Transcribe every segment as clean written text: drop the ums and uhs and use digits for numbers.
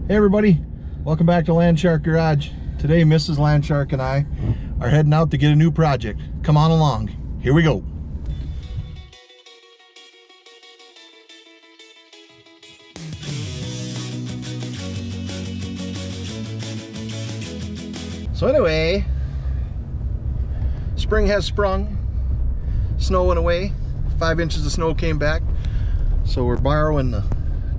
Hey everybody, welcome back to Landshark Garage. Today Mrs. Landshark and I are heading out to get a new project. Come on along, here we go. So anyway, spring has sprung, snow went away, 5 inches of snow came back, so we're borrowing the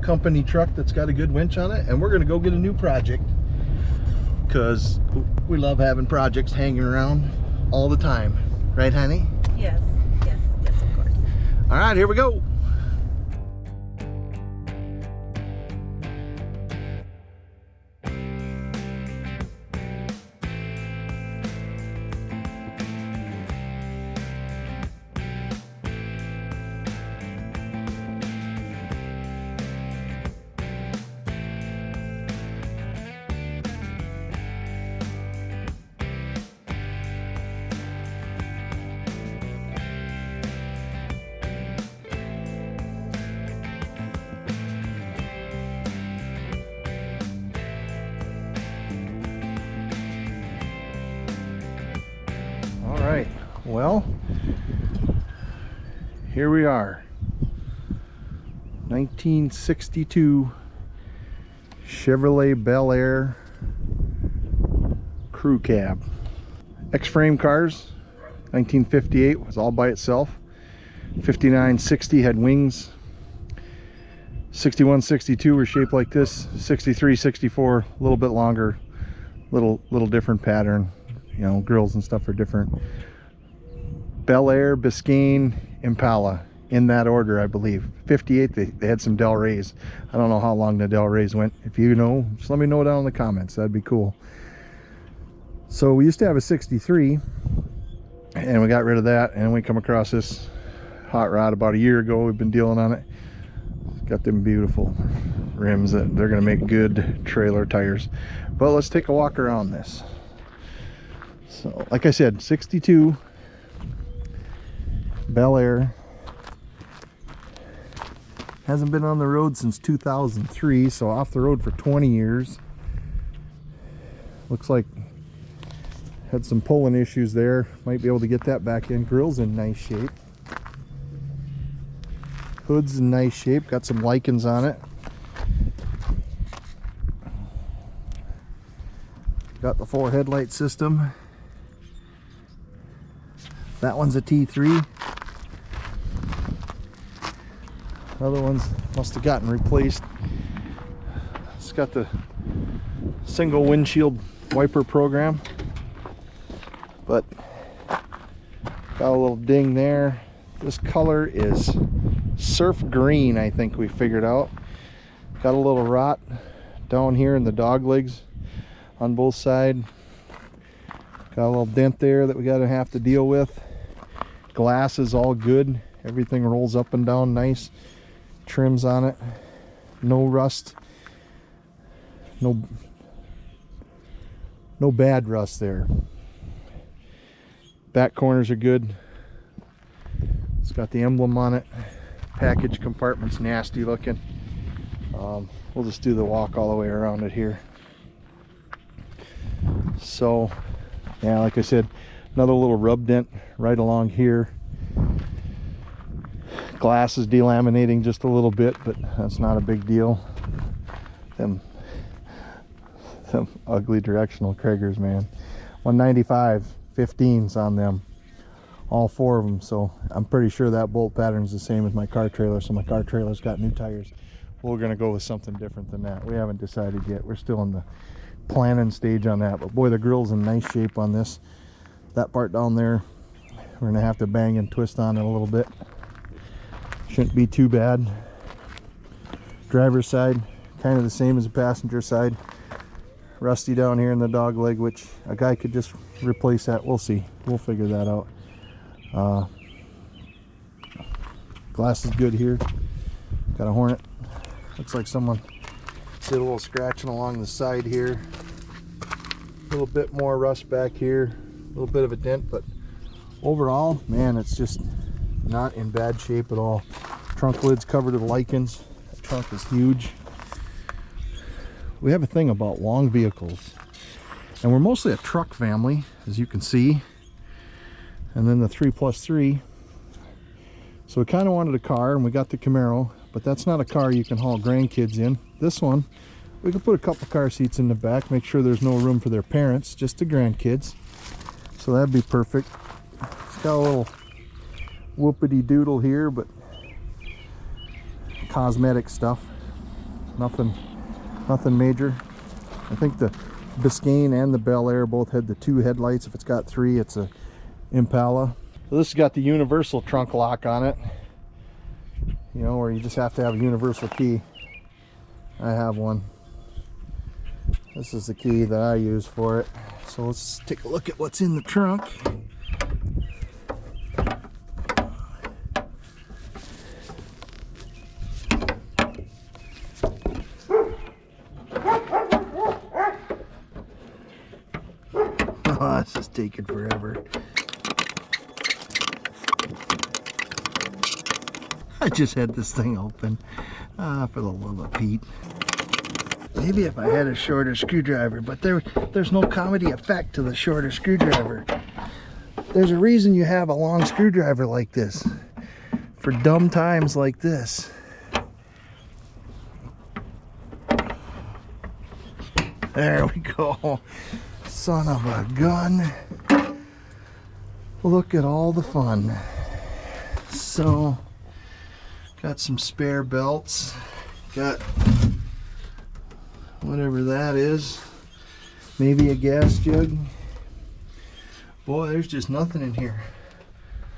company truck that's got a good winch on it, and we're gonna go get a new project because we love having projects hanging around all the time, right honey? Yes, of course. All right, here we go. All right, well, here we are. 1962 Chevrolet Bel Air crew cab. X-frame cars. 1958 was all by itself. 59, 60 had wings. 61, 62 were shaped like this. 63, 64 a little bit longer, little different pattern. You know, grills and stuff are different. Bel Air, Biscayne, Impala, in that order, I believe. 58, they had some Del Reys. I don't know how long the Del Reys went. If you know, just let me know down in the comments. That'd be cool. So we used to have a 63, and we got rid of that, and we come across this hot rod about a year ago. We've been dealing on it. Got them beautiful rims that they're gonna make good trailer tires. But let's take a walk around this. So, like I said, 62 Bel Air. Hasn't been on the road since 2003, so off the road for 20 years. Looks like had some pulling issues there. Might be able to get that back in. Grill's in nice shape. Hood's in nice shape. Got some lichens on it. Got the 4 headlight system. That one's a T3. Other ones must have gotten replaced. It's got the single windshield wiper program, but got a little ding there. This color is surf green, I think we figured out. Got a little rot down here in the dog legs on both sides. Got a little dent there that we gotta have to deal with. Glass is all good. Everything rolls up and down nice. Trims on it. No rust. No bad rust there. Back corners are good. It's got the emblem on it. Package compartment's nasty looking. We'll just do the walk all the way around it here. So yeah, like I said, another little rub dent right along here. Glass is delaminating just a little bit, but that's not a big deal. Them ugly directional Kraggers, man. 195 15s on them, all 4 of them. So I'm pretty sure that bolt pattern is the same as my car trailer. So my car trailer's got new tires. We're gonna go with something different than that. We haven't decided yet. We're still in the planning stage on that, but boy, the grill's in nice shape on this. That part down there, we're gonna have to bang and twist on it a little bit. Shouldn't be too bad. Driver's side, kind of the same as the passenger side. Rusty down here in the dog leg, which a guy could just replace that. We'll see. We'll figure that out. Glass is good here. Got a Hornet. Looks like someone did a little scratching along the side here. A little bit more rust back here. A little bit of a dent, but overall, man, it's just not in bad shape at all. Trunk lid's covered with lichens. That trunk is huge. we have a thing about long vehicles, and we're mostly a truck family, as you can see, and then the 3+3. So we kind of wanted a car, and we got the Camaro, but that's not a car you can haul grandkids in. This one, we can put a couple car seats in the back, make sure there's no room for their parents, just the grandkids. So that'd be perfect. It's got a little whoopity doodle here, but cosmetic stuff. Nothing major. I think the Biscayne and the Bel Air both had the 2 headlights. If it's got 3, it's a Impala. So this has got the universal trunk lock on it, you know, where you just have to have a universal key. I have one. This is the key that I use for it. So let's take a look at what's in the trunk. Oh, this is taking forever. I just had this thing open. For the love of Pete. Maybe if I had a shorter screwdriver, but there's no comedy effect to the shorter screwdriver. There's a reason you have a long screwdriver like this. For dumb times like this. There we go. Son of a gun. Look at all the fun. So, got some spare belts. Got whatever that is. Maybe a gas jug. Boy, there's just nothing in here.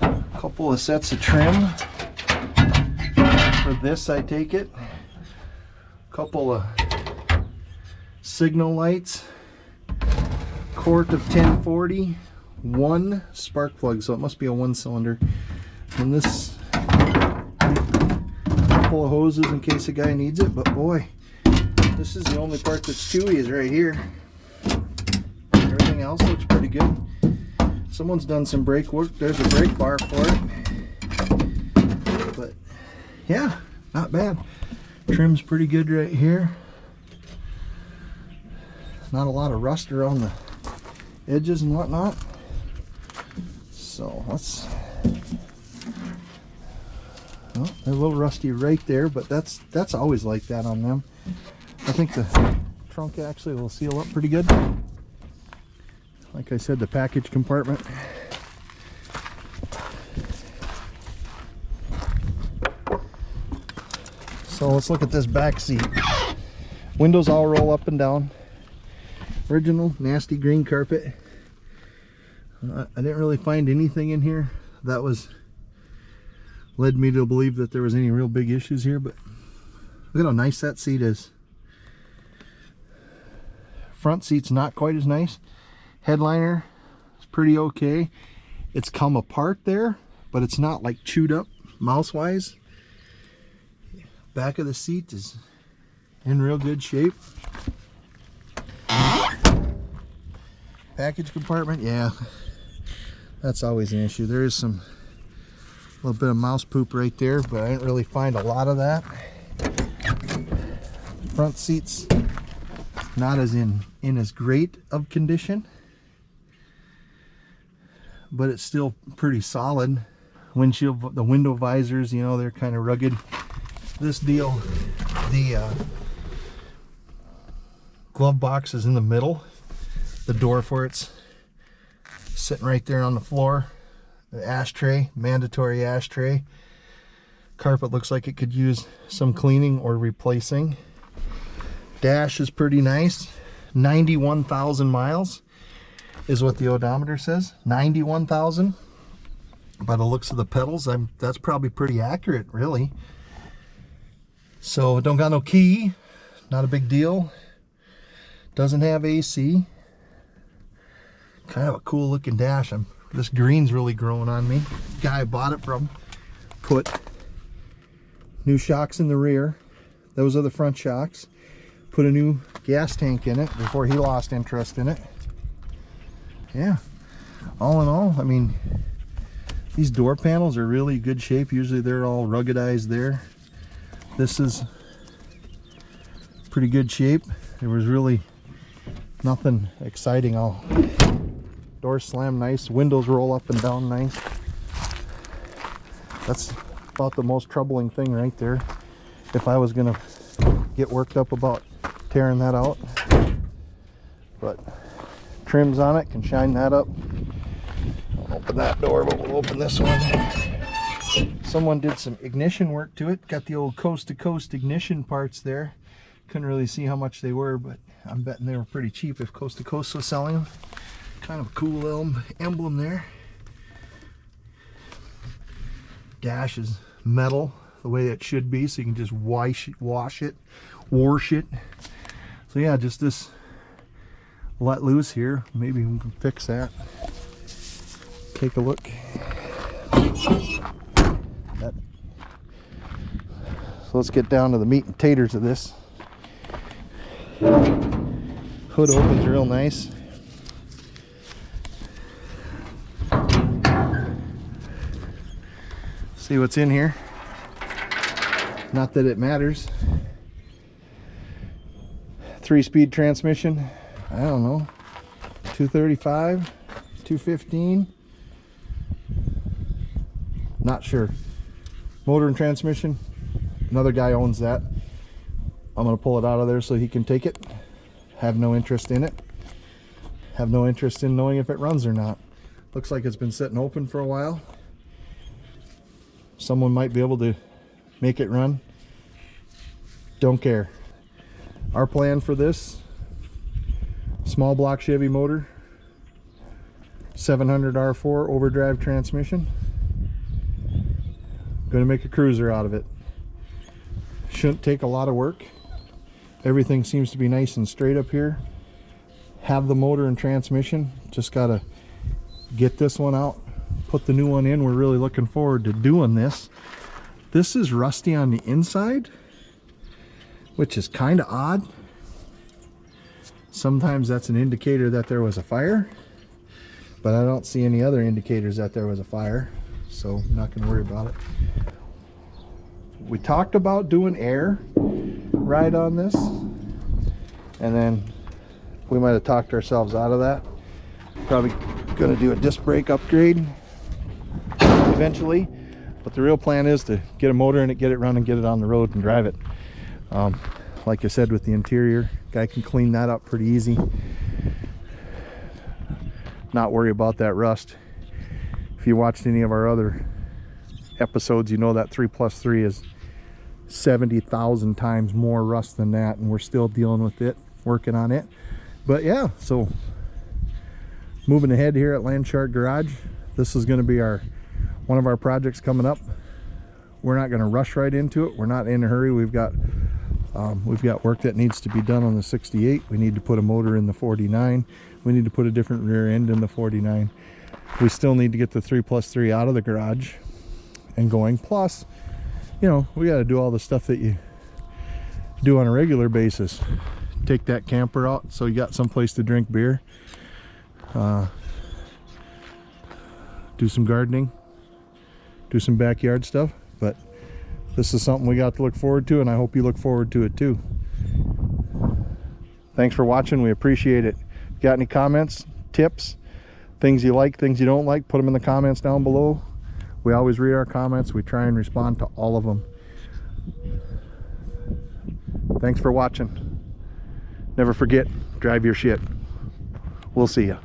A couple of sets of trim. For this, I take it. A couple of signal lights. Quart of 1040. 1 spark plug, so it must be a 1-cylinder. And this couple of hoses in case a guy needs it, but boy, this is the only part that's chewy is right here. Everything else looks pretty good. Someone's done some brake work. There's a brake bar for it. But yeah, not bad. Trim's pretty good right here. Not a lot of rust around the edges and whatnot. So let's, well, they're a little rusty right there, but that's always like that on them. I think the trunk actually will seal up pretty good. Like I said, the package compartment. So let's look at this back seat. Windows all roll up and down. Original nasty green carpet. I didn't really find anything in here that led me to believe that there was any real big issues here, but look at how nice that seat is. Front seat's not quite as nice. Headliner is pretty okay. It's come apart there, but it's not like chewed up mouse wise. Back of the seat is in real good shape. Package compartment, yeah, that's always an issue. There is a little bit of mouse poop right there, but I didn't really find a lot of that. Front seats not as in as great of condition, but it's still pretty solid. Windshield, the window visors, you know, they're kind of rugged. This deal, the glove box is in the middle. The door for it's sitting right there on the floor. The ashtray, mandatory ashtray. Carpet looks like it could use some cleaning or replacing. Dash is pretty nice. 91,000 miles is what the odometer says. 91,000. By the looks of the pedals, that's probably pretty accurate, really. So don't got no key, not a big deal. Doesn't have AC. Kind of a cool looking dash. This green's really growing on me. Guy I bought it from put new shocks in the rear. Those are the front shocks. Put a new gas tank in it before he lost interest in it. Yeah, all in all, I mean, these door panels are really good shape. Usually they're all ruggedized there. This is pretty good shape. There was really nothing exciting. Doors slam nice, windows roll up and down nice. That's about the most troubling thing right there. If I was gonna get worked up about tearing that out, but trims on it can shine that up. I'll open that door, but we'll open this one. Someone did some ignition work to it. Got the old coast to coast ignition parts there. Couldn't really see how much they were, but I'm betting they were pretty cheap if Coast to Coast was selling them. Kind of a cool little emblem there. Dash is metal the way it should be, so you can just wash it. So yeah, just this let loose here. Maybe we can fix that. Take a look. So let's get down to the meat and taters of this. Hood opens real nice. See what's in here. Not that it matters. 3-speed transmission. I don't know. 235, 215. Not sure. Motor and transmission. Another guy owns that. I'm going to pull it out of there so he can take it. Have no interest in it. Have no interest in knowing if it runs or not. Looks like it's been sitting open for a while. Someone might be able to make it run. Don't care. Our plan for this, small block Chevy motor, 700 R4 overdrive transmission. Going to make a cruiser out of it. Shouldn't take a lot of work. Everything seems to be nice and straight up here. Have the motor and transmission. Just got to get this one out, put the new one in. We're really looking forward to doing this. This is rusty on the inside, which is kind of odd. Sometimes that's an indicator that there was a fire, but I don't see any other indicators that there was a fire, so I'm not going to worry about it. We talked about doing air ride on this, and then we might have talked ourselves out of that. Probably going to do a disc brake upgrade eventually, but the real plan is to get a motor in it, get it running, get it on the road and drive it. Like I said, with the interior, guy can clean that up pretty easy. Not worry about that rust. If you watched any of our other episodes, you know that 3+3 is 70,000 times more rust than that, and we're still dealing with it, working on it. But yeah, so moving ahead here at Landshark Garage, this is going to be one of our projects coming up. We're not going to rush right into it. We're not in a hurry. We've got work that needs to be done on the 68. We need to put a motor in the 49. We need to put a different rear end in the 49. We still need to get the 3+3 out of the garage and going. Plus, you know, we got to do all the stuff that you do on a regular basis. Take that camper out so you got someplace to drink beer. Do some gardening. Do some backyard stuff. But this is something we got to look forward to, and I hope you look forward to it too. Thanks for watching. We appreciate it. Got any comments, tips, things you like, things you don't like, put them in the comments down below. We always read our comments. We try and respond to all of them. Thanks for watching. Never forget, drive your shit. We'll see ya.